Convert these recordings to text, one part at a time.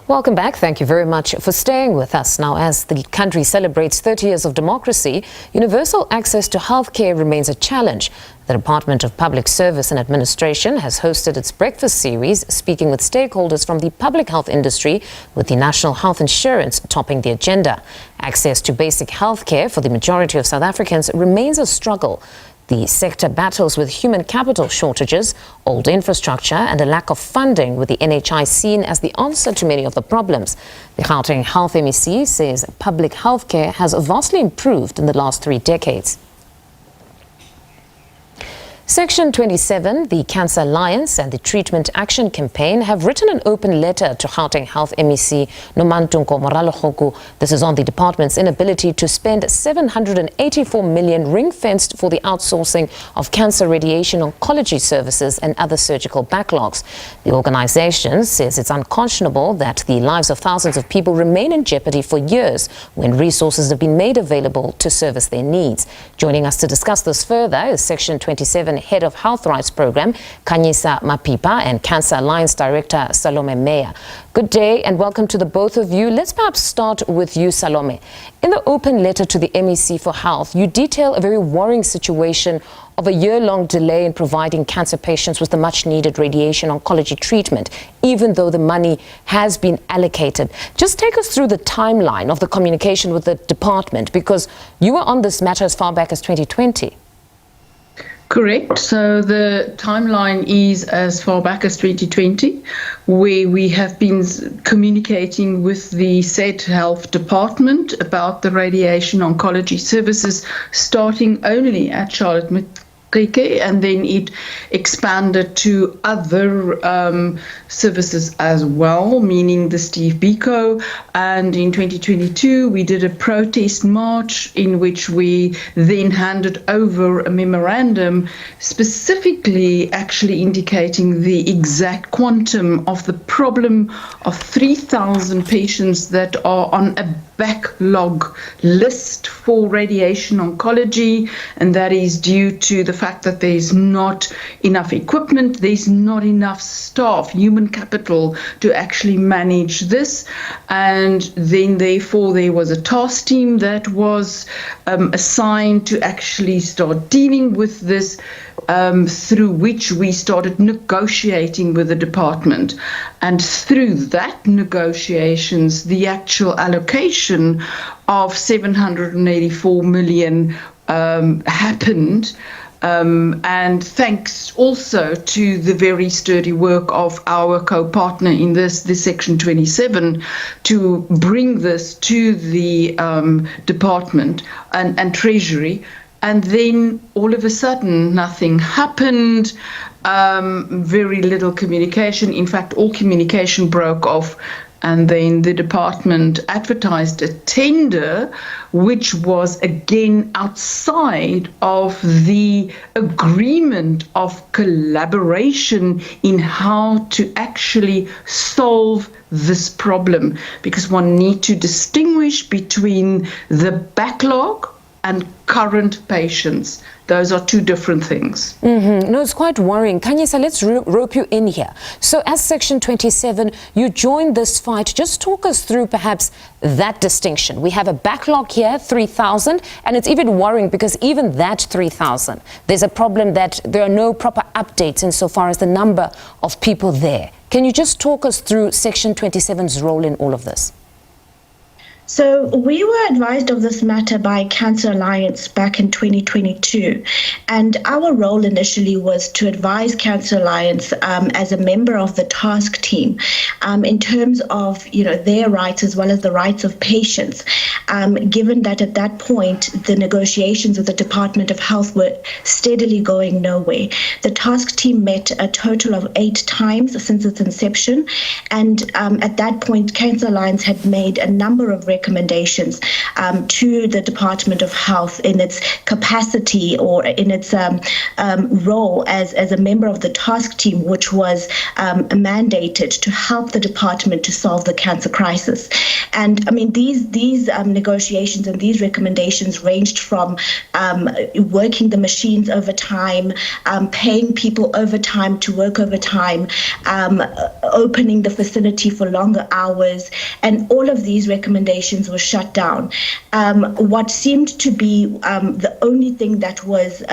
Welcome back. Thank you very much for staying with us. Now, as the country celebrates 30 years of democracy, universal access to healthcare remains a challenge. The Department of Public Service and Administration has hosted its breakfast series, speaking with stakeholders from the public health industry, with the National Health Insurance topping the agenda. Access to basic healthcare for the majority of South Africans remains a struggle. The sector battles with human capital shortages, old infrastructure and a lack of funding, with the NHI seen as the answer to many of the problems. The Gauteng Health MEC says public healthcare has vastly improved in the last 3 decades. Section 27, the Cancer Alliance and the Treatment Action Campaign have written an open letter to Gauteng Health MEC Nomantu Nkomo-Ralehoko. This is on the department's inability to spend 784 million ring-fenced for the outsourcing of cancer radiation oncology services and other surgical backlogs. The organization says it's unconscionable that the lives of thousands of people remain in jeopardy for years when resources have been made available to service their needs. Joining us to discuss this further is Section 27 Head of Health Rights Program, Khanyisa Mapipa, and Cancer Alliance Director, Salome Meyer. Good day and welcome to the both of you. Let's perhaps start with you, Salome. In the open letter to the MEC for Health, you detail a very worrying situation of a year-long delay in providing cancer patients with the much-needed radiation oncology treatment, even though the money has been allocated. Just take us through the timeline of the communication with the department, because you were on this matter as far back as 2020. Correct. So the timeline is as far back as 2020, where we have been communicating with the said health department about the radiation oncology services, starting only at Charlotte and then it expanded to other services as well, meaning the Steve Biko. And in 2022, we did a protest march in which we then handed over a memorandum specifically actually indicating the exact quantum of the problem of 3,000 patients that are on a backlog list for radiation oncology, and that is due to the fact that there's not enough equipment, there's not enough staff, human capital to actually manage this. And then therefore there was a task team that was assigned to actually start dealing with this, through which we started negotiating with the department. And through that negotiations, the actual allocation of 784 million happened. And thanks also to the very sturdy work of our co-partner in this Section 27, to bring this to the department and Treasury. And then all of a sudden, nothing happened, very little communication. In fact, all communication broke off. And then the department advertised a tender, which was again outside of the agreement of collaboration in how to actually solve this problem. Because one needs to distinguish between the backlog and current patients. Those are two different things. No, it's quite worrying. Khanyisa, let's rope you in here. So as Section 27, you joined this fight. Just talk us through perhaps that distinction. We have a backlog here, 3,000, and it's even worrying because even that 3,000, there's a problem that there are no proper updates insofar as the number of people there. Can you just talk us through Section 27's role in all of this? So we were advised of this matter by Cancer Alliance back in 2022, and our role initially was to advise Cancer Alliance as a member of the task team in terms of their rights as well as the rights of patients, given that at that point the negotiations with the Department of Health were steadily going nowhere. The task team met a total of 8 times since its inception, and at that point Cancer Alliance had made a number of recommendations to the Department of Health in its capacity or in its role as a member of the task team, which was mandated to help the department to solve the cancer crisis. And I mean, these negotiations and these recommendations ranged from working the machines overtime, paying people overtime to work overtime, opening the facility for longer hours, and all of these recommendations were shut down. What seemed to be the only thing that was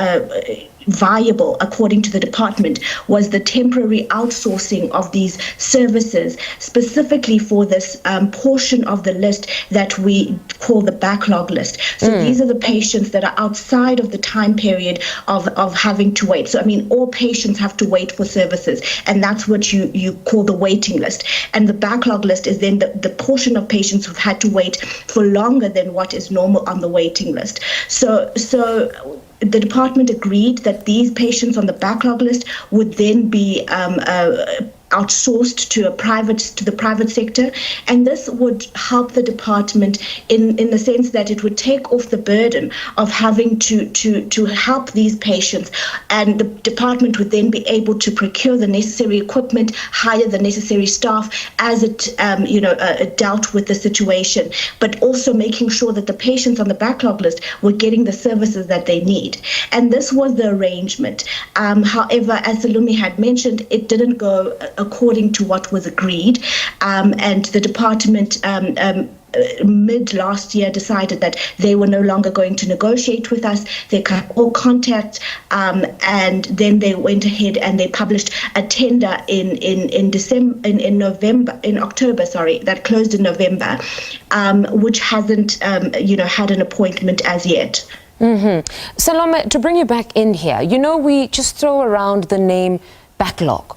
viable, according to the department, was the temporary outsourcing of these services, specifically for this portion of the list that we call the backlog list. So these are the patients that are outside of the time period of having to wait. So, I mean, all patients have to wait for services, and that's what you call the waiting list. And the backlog list is then the portion of patients who've had to wait for longer than what is normal on the waiting list. So the department agreed that these patients on the backlog list would then be outsourced to the private sector, and this would help the department in the sense that it would take off the burden of having to help these patients, and the department would then be able to procure the necessary equipment, hire the necessary staff as it dealt with the situation, but also making sure that the patients on the backlog list were getting the services that they need. And this was the arrangement. However, as Salome had mentioned, it didn't go according to what was agreed, and the department mid last year decided that they were no longer going to negotiate with us. They cut all contact, and then they went ahead and they published a tender in October, that closed in November, which hasn't had an appointment as yet. Salome, to bring you back in here, we just throw around the name backlog.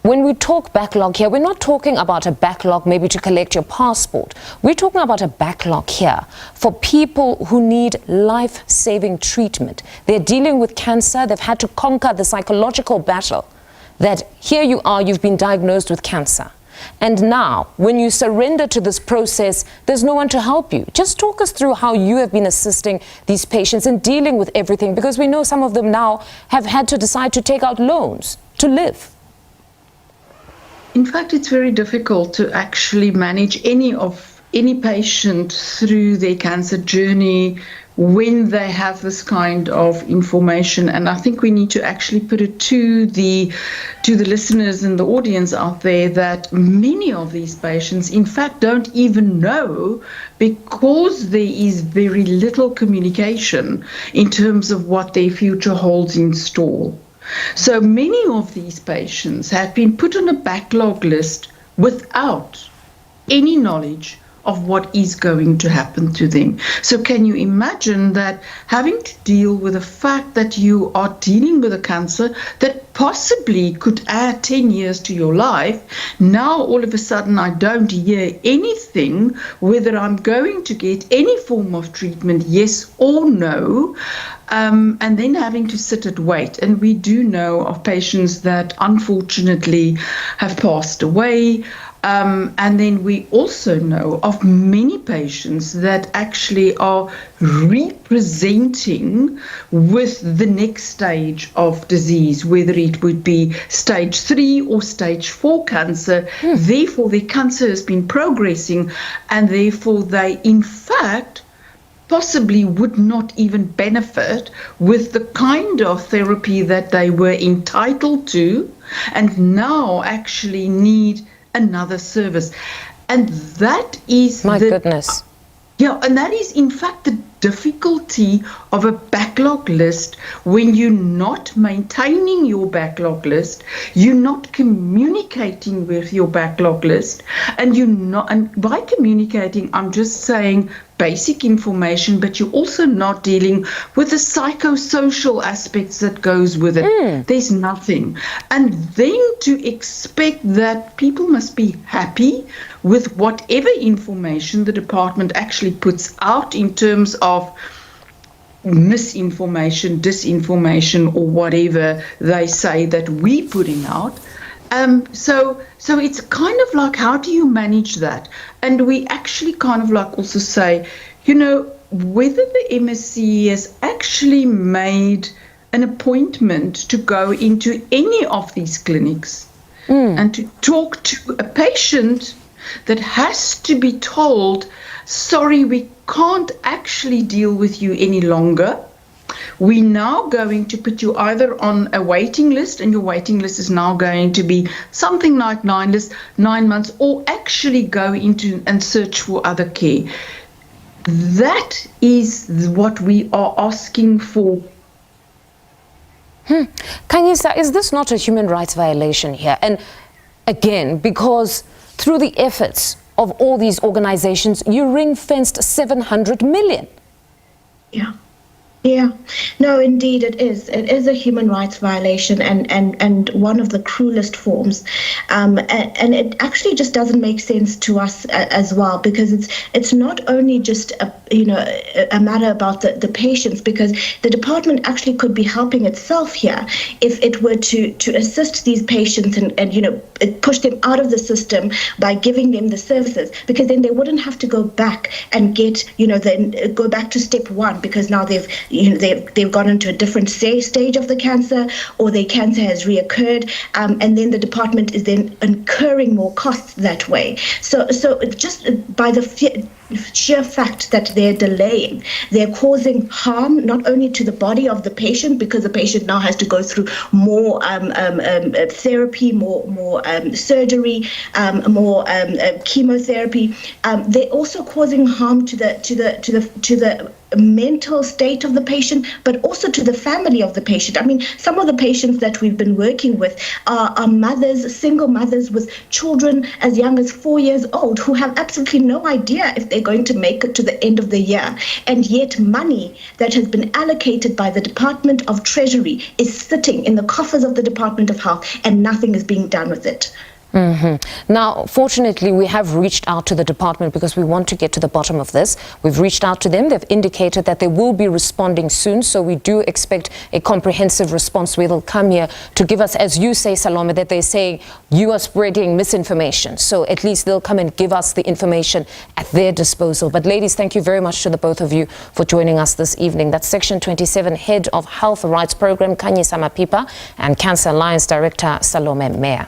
When we talk backlog here, we're not talking about a backlog maybe to collect your passport. We're talking about a backlog here for people who need life-saving treatment. They're dealing with cancer. They've had to conquer the psychological battle that here you are, you've been diagnosed with cancer. And now, when you surrender to this process, there's no one to help you. Just talk us through how you have been assisting these patients in dealing with everything, because we know some of them now have had to decide to take out loans to live. In fact, it's very difficult to actually manage any patient through their cancer journey when they have this kind of information. And I think we need to actually put it to the listeners and the audience out there that many of these patients, in fact, don't even know, because there is very little communication in terms of what their future holds in store. So many of these patients have been put on a backlog list without any knowledge of what is going to happen to them. So can you imagine that having to deal with the fact that you are dealing with a cancer that possibly could add 10 years to your life? Now all of a sudden I don't hear anything whether I'm going to get any form of treatment, yes or no. And then having to sit and wait. And we do know of patients that unfortunately have passed away. And then we also know of many patients that actually are representing with the next stage of disease, whether it would be stage 3 or stage 4 cancer. Therefore, their cancer has been progressing, and therefore they, in fact, possibly would not even benefit with the kind of therapy that they were entitled to, and now actually need another service. And that is goodness. Yeah, and that is in fact the difficulty of a backlog list. When you're not maintaining your backlog list, you're not communicating with your backlog list, and by communicating, I'm just saying basic information, but you're also not dealing with the psychosocial aspects that goes with it. There's nothing. And then to expect that people must be happy with whatever information the department actually puts out in terms of misinformation, disinformation, or whatever they say that we're putting out. So it's kind of like, how do you manage that? And we actually kind of like also say, whether the MSC has actually made an appointment to go into any of these clinics and to talk to a patient that has to be told, sorry, we can't actually deal with you any longer. We're now going to put you either on a waiting list, and your waiting list is now going to be something like 9 months, or actually go into and search for other care. That is what we are asking for. Khanyisa, is this not a human rights violation here? And again, because through the efforts of all these organizations, you ring-fenced 700 million. Yeah. Yeah, no, indeed it is. It is a human rights violation, and one of the cruelest forms. And it actually just doesn't make sense to us as well, because it's not only just a matter about the patients, because the department actually could be helping itself here if it were to assist these patients and push them out of the system by giving them the services, because then they wouldn't have to go back and get then go back to step one, because now they've gone into a different stage of the cancer, or their cancer has reoccurred, and then the department is then incurring more costs that way. So just by the sheer fact that they're delaying, they're causing harm not only to the body of the patient, because the patient now has to go through more therapy, more surgery, more chemotherapy. They're also causing harm to the mental state of the patient, but also to the family of the patient. I mean, some of the patients that we've been working with are mothers, single mothers with children as young as 4 years old, who have absolutely no idea if they're going to make it to the end of the year. And yet money that has been allocated by the Department of Treasury is sitting in the coffers of the Department of Health, and nothing is being done with it. Now, fortunately, we have reached out to the department because we want to get to the bottom of this. We've reached out to them. They've indicated that they will be responding soon. So we do expect a comprehensive response where they'll come here to give us, as you say, Salome, that they're saying you are spreading misinformation. So at least they'll come and give us the information at their disposal. But ladies, thank you very much to the both of you for joining us this evening. That's Section 27 Head of Health Rights Program, Khanyisa Mapipa, and Cancer Alliance Director, Salome Meyer.